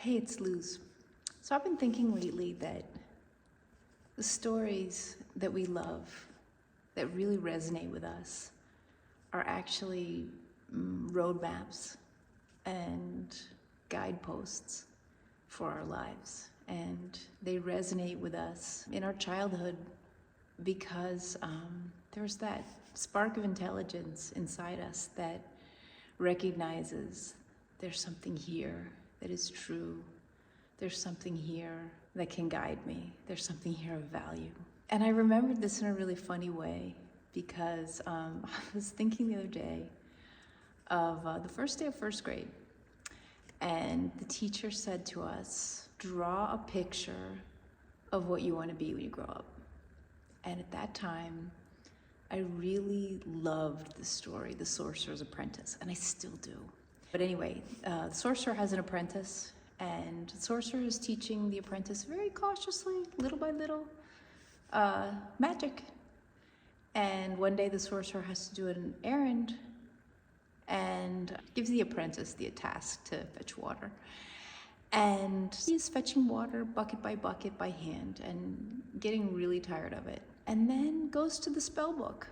Hey, it's Luz. So I've been thinking lately that the stories that we love, that really resonate with us, are actually roadmaps and guideposts for our lives. And they resonate with us in our childhood because there's that spark of intelligence inside us that recognizes there's something here that is true. There's something here that can guide me. There's something here of value. And I remembered this in a really funny way because I was thinking the other day of the first day of first grade. And the teacher said to us, draw a picture of what you want to be when you grow up. And at that time, I really loved the story, The Sorcerer's Apprentice, and I still do. But anyway, the sorcerer has an apprentice, and the sorcerer is teaching the apprentice very cautiously, little by little, magic. And one day the sorcerer has to do an errand and gives the apprentice the task to fetch water. And he's fetching water bucket by hand and getting really tired of it. And then goes to the spell book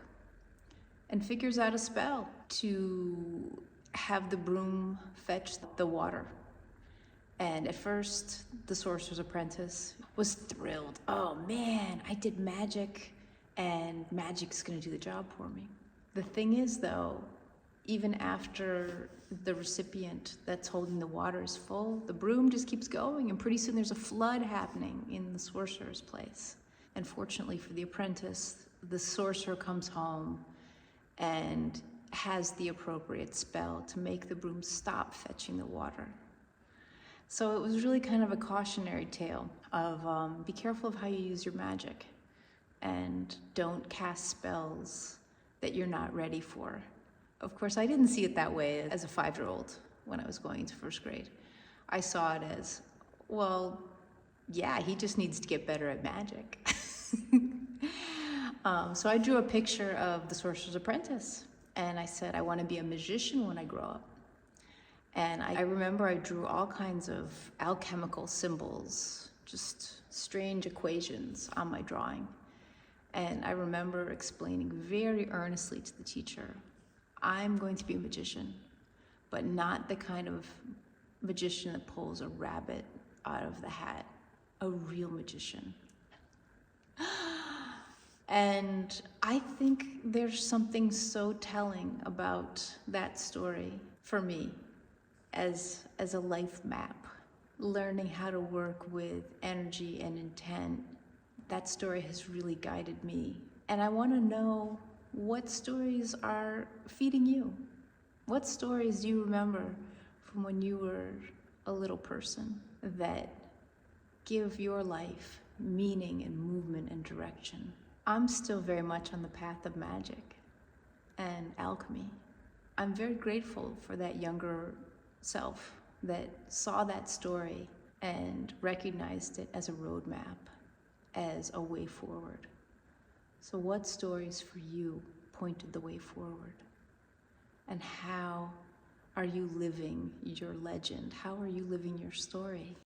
and figures out a spell to have the broom fetch the water. And at first, the sorcerer's apprentice was thrilled. Oh man, I did magic, and magic's gonna do the job for me. The thing is though, even after the recipient that's holding the water is full, the broom just keeps going, and pretty soon there's a flood happening in the sorcerer's place. And fortunately for the apprentice, the sorcerer comes home and has the appropriate spell to make the broom stop fetching the water. So it was really kind of a cautionary tale of be careful of how you use your magic, and don't cast spells that you're not ready for. Of course, I didn't see it that way as a 5-year-old when I was going into first grade. I saw it as, well, yeah, he just needs to get better at magic. So I drew a picture of the Sorcerer's Apprentice, and I said, I want to be a magician when I grow up. And I remember I drew all kinds of alchemical symbols, just strange equations on my drawing. And I remember explaining very earnestly to the teacher, I'm going to be a magician, but not the kind of magician that pulls a rabbit out of the hat, a real magician. And I think there's something so telling about that story for me as a life map, learning how to work with energy and intent. That story has really guided me. And I want to know what stories are feeding you. What stories do you remember from when you were a little person that give your life meaning and movement and direction? I'm still very much on the path of magic and alchemy. I'm very grateful for that younger self that saw that story and recognized it as a roadmap, as a way forward. So what stories for you pointed the way forward? And how are you living your legend? How are you living your story?